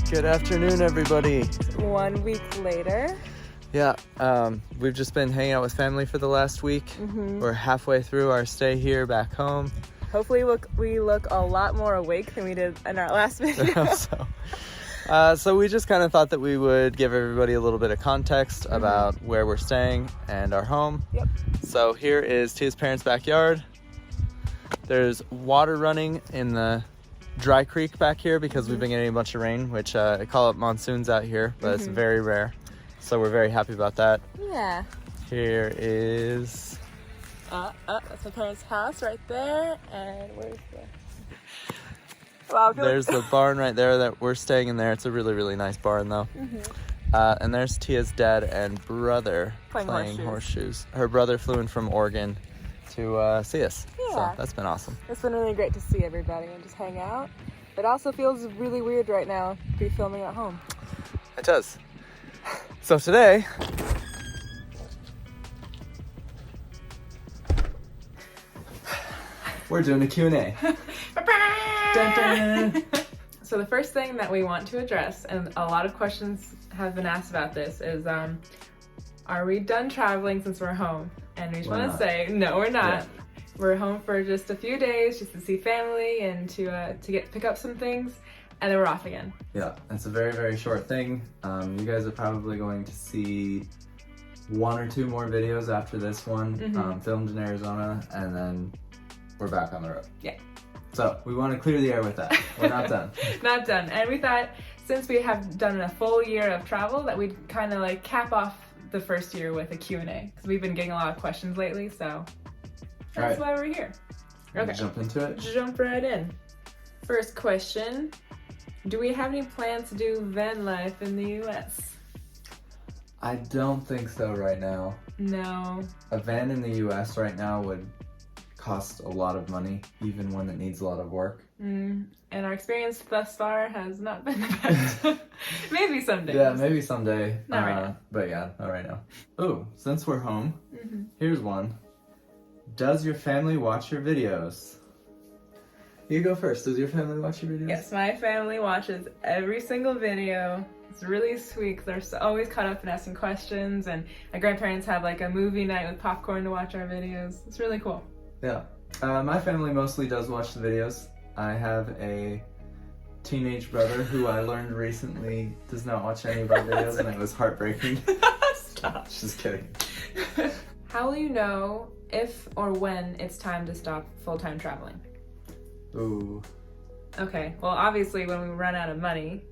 Good afternoon, everybody. 1 week later. Yeah, we've just been hanging out with family for the last week. We're halfway through our stay here back home. Hopefully we look a lot more awake than we did in our last video. So we just kind of thought that we would give everybody a little bit of context about where we're staying and our home. Yep. So here is Tia's parents' backyard. There's water running in the dry creek back here because we've been getting a bunch of rain, which I call it monsoons out here, but it's very rare. So we're very happy about that. Yeah. Here is... that's my parents' house right there. And where's the... Wow, there's the barn right there that we're staying in there. It's a really, really nice barn, though. And there's Tia's dad and brother playing horseshoes. Her brother flew in from Oregon to see us. Yeah. So that's been awesome. It's been really great to see everybody and just hang out. It also feels really weird right now to be filming at home. It does. So today, we're doing a Q&A. Dun, dun. So the first thing that we want to address, and a lot of questions have been asked about this, is are we done traveling since we're home? And we just want to say, no, we're not. Yeah. We're home for just a few days, just to see family and to pick up some things, and then we're off again. Yeah, it's a very, very short thing. You guys are probably going to see 1 or 2 more videos after this one, filmed in Arizona, and then we're back on the road. Yeah. So we want to clear the air with that. We're not done. Not done. And we thought, since we have done a full year of travel, that we'd kind of like cap off the first year with a Q&A, because we've been getting a lot of questions lately, so that's why we're here. Okay. Jump into it? Jump right in. First question, do we have any plans to do van life in the US? I don't think so right now. No. A van in the US right now would cost a lot of money, even when it needs a lot of work. And our experience thus far has not been the best. Maybe someday. Yeah, maybe someday. Not right now. But yeah, not right now. Oh, since we're home, here's one. Does your family watch your videos? You go first. Does your family watch your videos? Yes, my family watches every single video. It's really sweet because they're always caught up and asking questions, and my grandparents have like a movie night with popcorn to watch our videos. It's really cool. Yeah. My family mostly does watch the videos. I have a teenage brother who I learned recently does not watch any of our videos, and it was heartbreaking. Stop. Just kidding. How will you know if or when it's time to stop full-time traveling? Ooh. Okay, well obviously when we run out of money,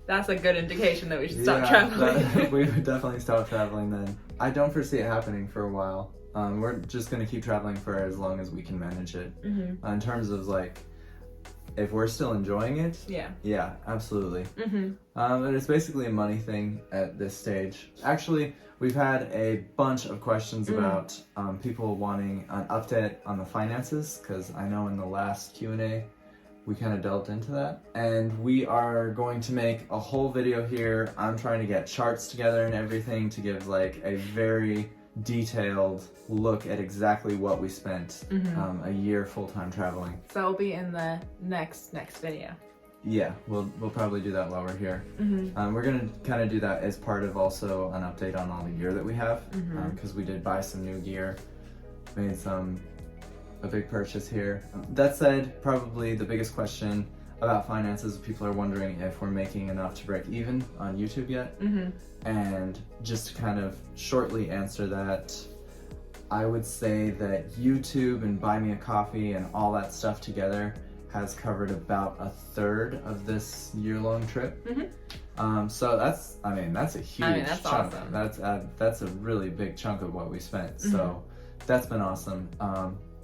that's a good indication that we should stop traveling. We would definitely stop traveling then. I don't foresee it happening for a while. We're just going to keep traveling for as long as we can manage it. In terms of like, if we're still enjoying it, yeah, absolutely. But it's basically a money thing at this stage. Actually, we've had a bunch of questions about people wanting an update on the finances, because I know in the last Q&A we kind of delved into that. And we are going to make a whole video here. I'm trying to get charts together and everything to give like a very detailed look at exactly what we spent a year full-time traveling. So it'll be in the next video. Yeah, we'll probably do that while we're here. We're gonna kind of do that as part of also an update on all the gear that we have, because we did buy some new gear, made a big purchase here. That said, probably the biggest question about finances, people are wondering if we're making enough to break even on YouTube yet. And just to kind of shortly answer that, I would say that YouTube and Buy Me a Coffee and all that stuff together has covered about 1/3 of this year-long trip. So that's a huge that's chunk. awesome. That's a really big chunk of what we spent. So that's been awesome.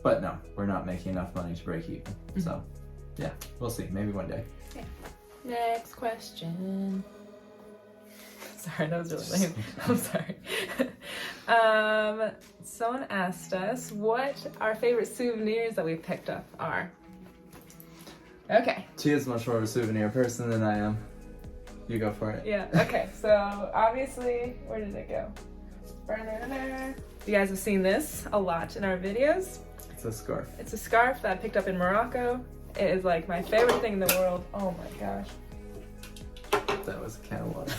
But no, we're not making enough money to break even. So yeah, we'll see. Maybe one day. Okay. Next question. Sorry, that was really lame. I'm sorry. Someone asked us what our favorite souvenirs that we picked up are. Okay. Tia's much more of a souvenir person than I am. You go for it. Yeah, okay. So obviously, where did it go? You guys have seen this a lot in our videos. It's a scarf. It's a scarf that I picked up in Morocco. It is like my favorite thing in the world. Oh my gosh. that was a can of water.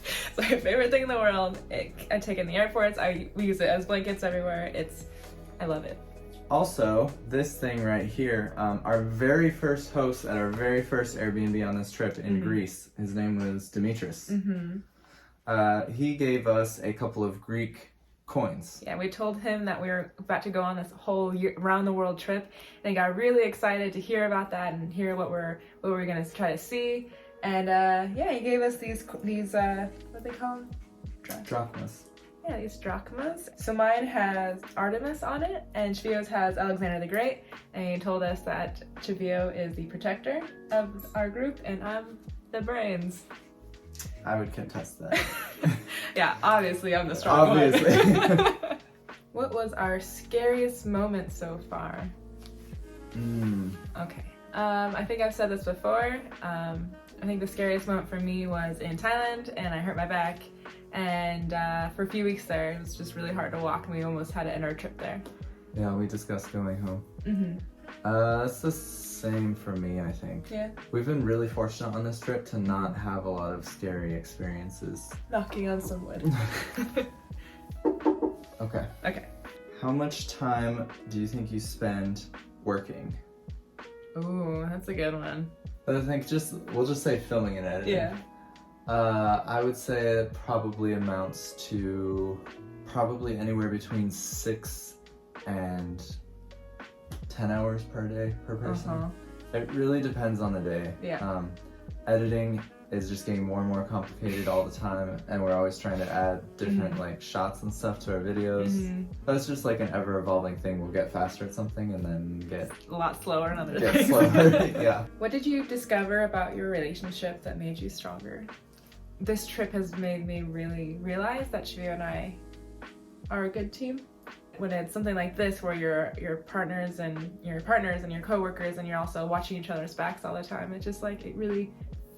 It's my favorite thing in the world. I take it in the airports. We use it as blankets everywhere. I love it. Also, this thing right here, our very first host at our very first Airbnb on this trip in Greece, his name was Dimitris. He gave us a couple of Greek coins. Yeah, we told him that we were about to go on this whole around the world trip, and he got really excited to hear about that and hear what we're gonna try to see. And yeah, he gave us these what do they call them? Drachmas. Yeah, these drachmas. So mine has Artemis on it, and Cheveyo's has Alexander the Great. And he told us that Cheveyo is the protector of our group, and I'm the brains. I would contest that. Yeah, obviously I'm the strong one. What was our scariest moment so far? Okay. I think I've said this before. I think the scariest moment for me was in Thailand, and I hurt my back. And for a few weeks there, it was just really hard to walk, and we almost had to end our trip there. Yeah, we discussed going home. It's the same for me, I think. Yeah. We've been really fortunate on this trip to not have a lot of scary experiences. Knocking on some wood. Okay. How much time do you think you spend working? Ooh, that's a good one. But I think we'll just say filming and editing. Yeah. I would say it probably amounts to anywhere between 6 and 10 hours per day per person. It really depends on the day. Yeah. Editing is just getting more and more complicated all the time, and we're always trying to add different like shots and stuff to our videos. But it's just like an ever-evolving thing. We'll get faster at something and then get a lot slower in other get things. slower. Yeah. What did you discover about your relationship that made you stronger? This trip has made me really realize that Cheveyo and I are a good team. When it's something like this where you're partners and your coworkers, and you're also watching each other's backs all the time, it really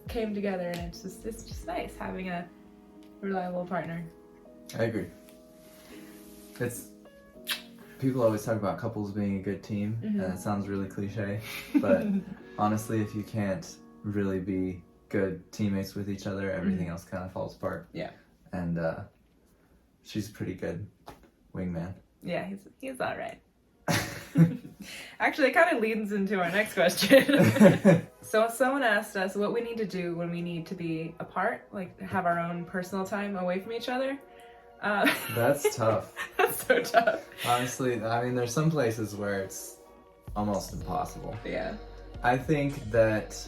came together, and it's just nice having a reliable partner. I agree. People always talk about couples being a good team, and it sounds really cliche, but honestly, if you can't really be good teammates with each other, everything else kind of falls apart. Yeah. And she's a pretty good wingman. Yeah, he's all right. Actually, it kind of leads into our next question. So someone asked us what we need to do when we need to be apart, like have our own personal time away from each other. That's tough. That's so tough. Honestly, I mean, there's some places where it's almost impossible. Yeah. I think that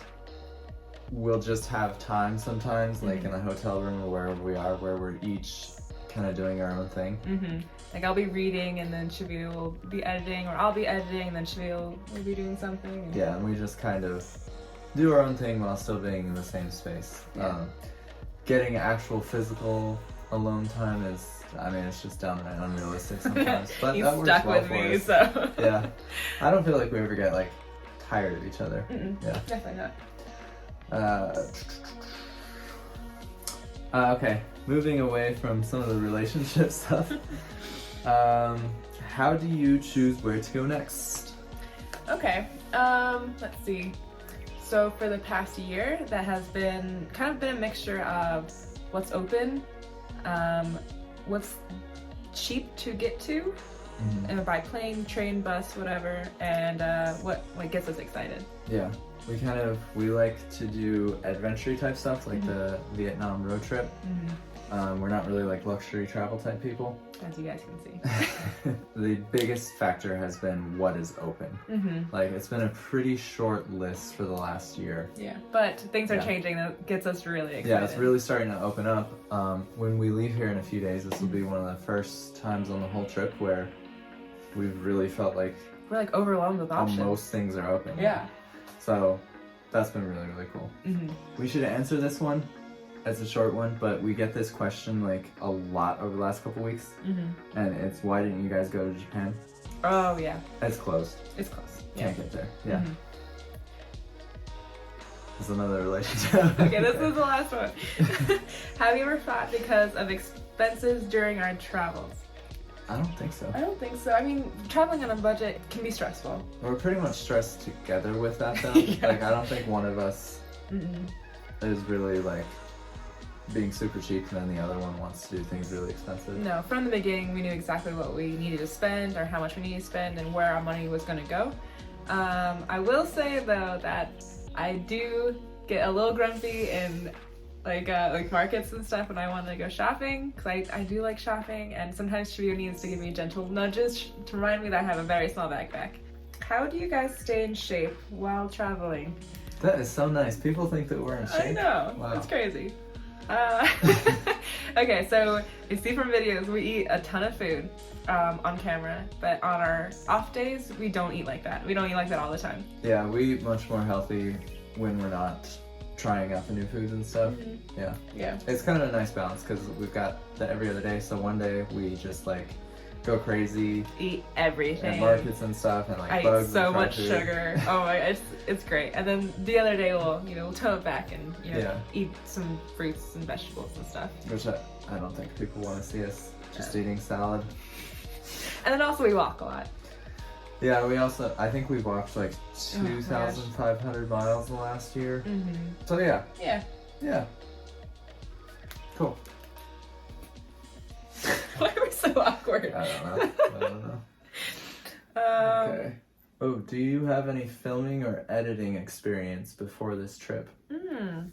we'll just have time sometimes, like in a hotel room or wherever we are, where we're each kind of doing our own thing. Like I'll be reading, and then Cheveyo will be editing, or I'll be editing, and then Cheveyo will be doing something. Yeah, and we just kind of do our own thing while still being in the same space. Yeah. Getting actual physical alone time is, I mean, it's just downright unrealistic sometimes. But that works well with me, so. Yeah. I don't feel like we ever get like tired of each other. Yeah. Definitely not. Okay, moving away from some of the relationship stuff. How do you choose where to go next? Okay, let's see. So for the past year, that has been a mixture of what's open, what's cheap to get to, and by plane, train, bus, whatever, and what gets us excited. Yeah. We like to do adventure type stuff, like the Vietnam road trip. We're not really like luxury travel type people. As you guys can see. The biggest factor has been what is open. Like it's been a pretty short list for the last year. Yeah, but things are changing. That gets us really excited. Yeah, it's really starting to open up. When we leave here in a few days, this will be one of the first times on the whole trip where we've really felt like we're like overwhelmed with options. Most things are open. Yeah. So that's been really, really cool. We should answer this one. It's a short one, but we get this question like a lot over the last couple weeks. And it's, why didn't you guys go to Japan? Oh, yeah. It's closed. It's closed. Can't get there. Yeah. It's another relationship. Okay, this is the last one. Have you ever fought because of expenses during our travels? I don't think so. I don't think so. I mean, traveling on a budget can be stressful. We're pretty much stressed together with that, though. Yeah. Like, I don't think one of us is really like being super cheap, and then the other one wants to do things really expensive. No, from the beginning we knew exactly what we needed to spend or how much we needed to spend and where our money was going to go. I will say though that I do get a little grumpy in like markets and stuff when I want to go shopping, because I do like shopping, and sometimes Cheveyo needs to give me gentle nudges to remind me that I have a very small backpack. How do you guys stay in shape while traveling? That is so nice. People think that we're in shape. I know. Wow. It's crazy. Okay, so you see from videos, we eat a ton of food on camera, but on our off days, we don't eat like that. We don't eat like that all the time. Yeah, we eat much more healthy when we're not trying out the new foods and stuff. Mm-hmm. Yeah. It's kind of a nice balance because we've got the every other day, so one day we just like go crazy, eat everything, and markets and stuff, and like I bugs eat so and much food. Sugar. Oh my, it's great. And then the other day we'll tone it back and eat some fruits and vegetables and stuff. Which I don't think people want to see us just eating salad. And then also we walk a lot. Yeah, I think we walked like 2,500 miles the last year. Mm-hmm. So yeah. Cool. Why are we so awkward? I don't know. Okay. Oh, do you have any filming or editing experience before this trip?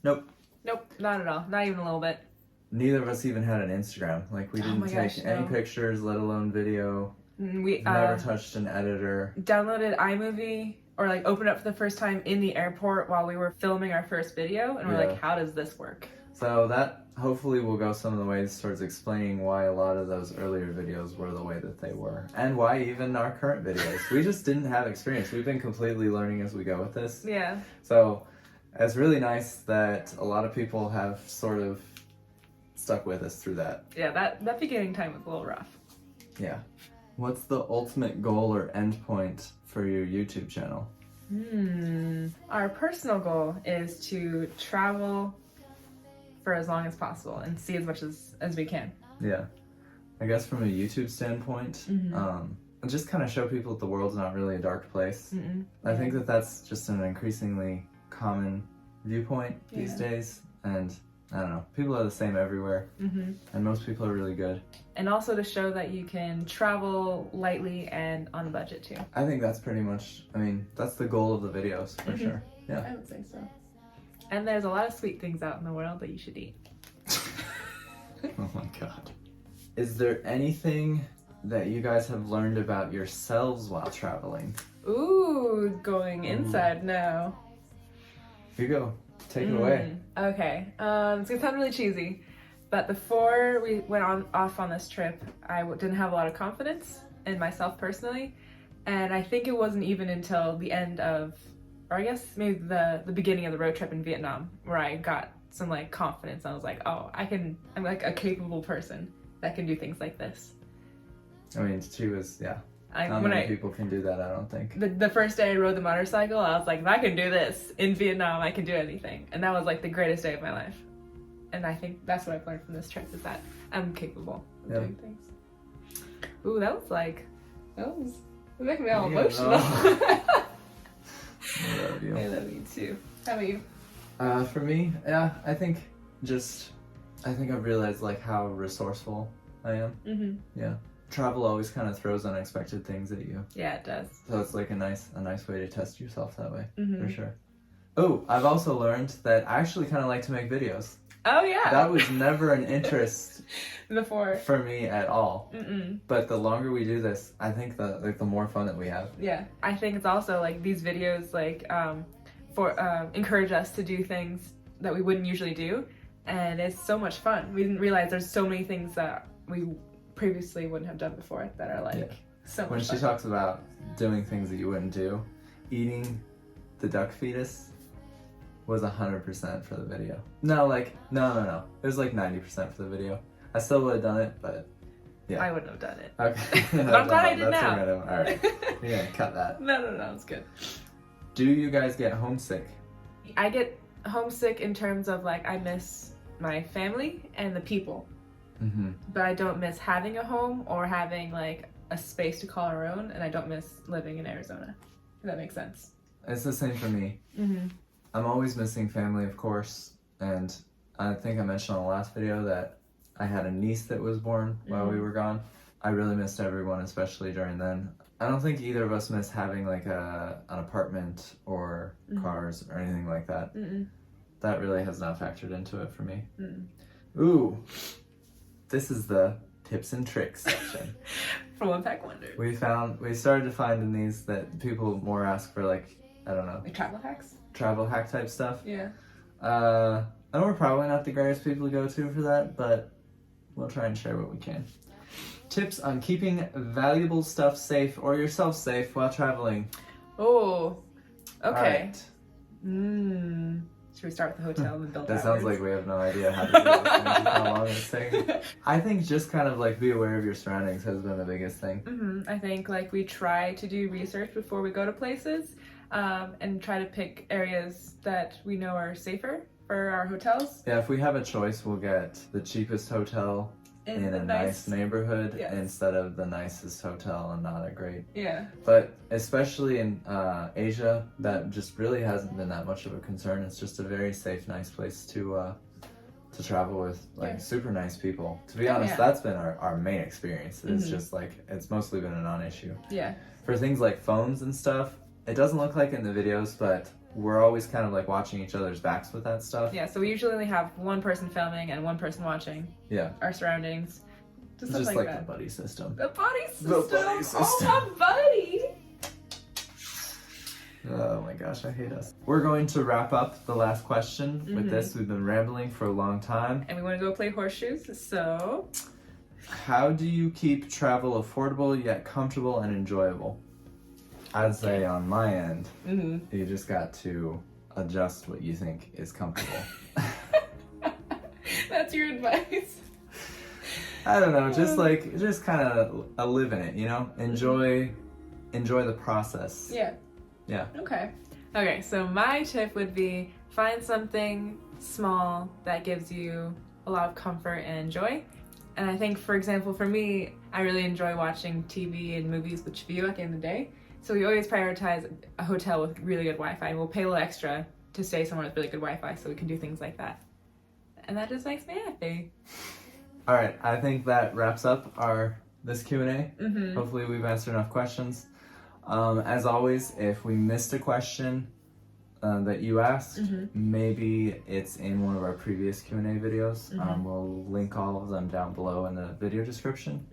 Nope, not at all. Not even a little bit. Neither of us even had an Instagram. Like, we didn't take any pictures, let alone video. We never touched an editor. Downloaded iMovie, or like opened up for the first time in the airport while we were filming our first video, and we're like, how does this work? So that hopefully will go some of the ways towards explaining why a lot of those earlier videos were the way that they were, and why even our current videos. We just didn't have experience. We've been completely learning as we go with this. Yeah. So it's really nice that a lot of people have sort of stuck with us through that. Yeah, that beginning time was a little rough. Yeah. What's the ultimate goal or endpoint for your YouTube channel? Our personal goal is to travel for as long as possible and see as much as we can. Yeah. I guess from a YouTube standpoint, just kind of show people that the world's not really a dark place. I think that that's just an increasingly common viewpoint these days, and I don't know, people are the same everywhere, and most people are really good. And also to show that you can travel lightly and on a budget too. I think that's pretty much, that's the goal of the videos, for sure. Yeah. I would say so. And there's a lot of sweet things out in the world that you should eat. Oh my god. Is there anything that you guys have learned about yourselves while traveling? Ooh, going inside now. Here you go. Take it away. Okay. It's gonna sound really cheesy, but before we went off on this trip, I didn't have a lot of confidence in myself personally, and I think it wasn't even until the end of, or I guess maybe the beginning of the road trip in Vietnam, where I got some like confidence. I was like, oh, I'm like a capable person that can do things like this. She was, not many people can do that, I don't think. The first day I rode the motorcycle, I was like, if I can do this in Vietnam, I can do anything. And that was like the greatest day of my life. And I think that's what I've learned from this trip, is that I'm capable of doing things. Ooh, that was making me all emotional. I love you. I love you too. How about you? For me, I think I've realized like how resourceful I am. Yeah. Travel always kind of throws unexpected things at you. Yeah, it does. So it's like a nice way to test yourself that way, for sure. Oh, I've also learned that I actually kind of like to make videos. Oh yeah. That was never an interest before for me at all. But the longer we do this, I think the more fun that we have. Yeah, I think it's also like these videos encourage us to do things that we wouldn't usually do, and it's so much fun. We didn't realize there's so many things that we previously wouldn't have done before that are so much When she talks about doing things that you wouldn't do, eating the duck fetus was 100% for the video. No. It was like 90% for the video. I still would have done it, but yeah. I wouldn't have done it. Okay. But I'm glad I did now. Alright. Yeah, cut that. No, it's good. Do you guys get homesick? I get homesick in terms of like I miss my family and the people. But I don't miss having a home or having like a space to call our own, and I don't miss living in Arizona. If that makes sense. It's the same for me. I'm always missing family, of course, And I think I mentioned on the last video that I had a niece that was born while we were gone. I really missed everyone, especially during then. I don't think either of us miss having like an apartment or cars or anything like that. That really has not factored into it for me. Ooh, this is the tips and tricks section. For One Pack Wonder. We started to find in these that people more ask for like, I don't know. Like travel hacks? Travel hack type stuff. Yeah. I know we're probably not the greatest people to go to for that, but we'll try and share what we can. Tips on keeping valuable stuff safe or yourself safe while traveling. Oh, okay. Right. Should we start with the hotel and build that outwards? sounds like we have no idea how to do this. How long it's taking. I think just kind of like be aware of your surroundings has been the biggest thing. I think like we try to do research before we go to places and try to pick areas that we know are safer for our hotels. Yeah, if we have a choice, we'll get the cheapest hotel in a nice neighborhood instead of the nicest hotel and not a great. Yeah. But especially in Asia, that just really hasn't been that much of a concern. It's just a very safe, nice place to travel with like super nice people. To be honest, that's been our main experience. It's just like, it's mostly been a non-issue. Yeah. For things like phones and stuff, it doesn't look like in the videos, but we're always kind of like watching each other's backs with that stuff. Yeah, so we usually only have one person filming and one person watching our surroundings. Just like that. The buddy system. The buddy system. The buddy system. Oh, my buddy. Oh my gosh, I hate us. We're going to wrap up the last question with this. We've been rambling for a long time. And we want to go play horseshoes, so... How do you keep travel affordable yet comfortable and enjoyable? I'd say on my end, you just got to adjust what you think is comfortable. That's your advice? I don't know, just kind of live in it, you know? Enjoy the process. Yeah. Yeah. Okay, so my tip would be find something small that gives you a lot of comfort and joy. And I think, for example, for me, I really enjoy watching TV and movies with Cheveyo at the end of the day. So we always prioritize a hotel with really good Wi-Fi. We'll pay a little extra to stay somewhere with really good Wi-Fi so we can do things like that. And that just makes me happy. All right, I think that wraps up this Q&A. Hopefully we've answered enough questions. As always, if we missed a question that you asked, maybe it's in one of our previous Q&A videos. We'll link all of them down below in the video description.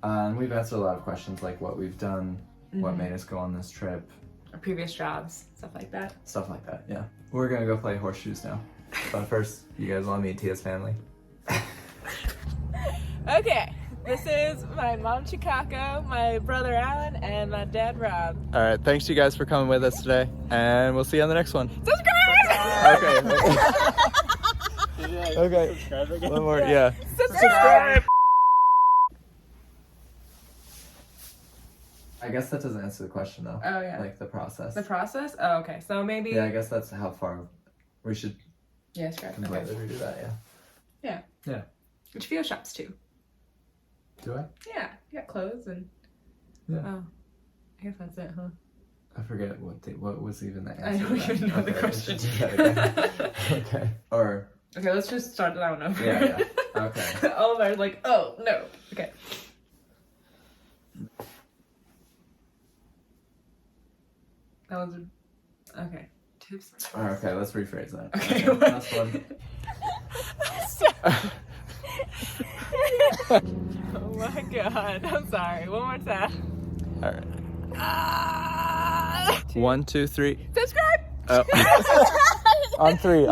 And we've answered a lot of questions like what we've done, what made us go on this trip. Our previous jobs, stuff like that. Stuff like that, yeah. We're gonna go play horseshoes now. But first, you guys want to meet Tia's family? Okay, this is my mom Chicago, my brother Alan, and my dad Rob. All right, thanks you guys for coming with us today, and we'll see you on the next one. Subscribe! Okay. Okay. Subscribe again. One more, yeah. Subscribe! I guess that doesn't answer the question though. Oh yeah. Like the process. The process? Oh, okay. So maybe... Yeah, I guess that's how far we should completely redo that, yeah. Yeah. Cheveyo shops too. Do I? Yeah, you got clothes and... Yeah. Oh, I guess that's it, huh? I forget what was even the answer. I don't even know the question. We should do that again. Okay. Or... Okay, let's just start that one over. Yeah. Okay. All of ours like, oh, no. Okay. That was... Okay. Tips. Okay, let's rephrase that. Okay. Last one. Oh my god. I'm sorry. One more time. All right. 1, 2, 3. Subscribe! Oh. On three.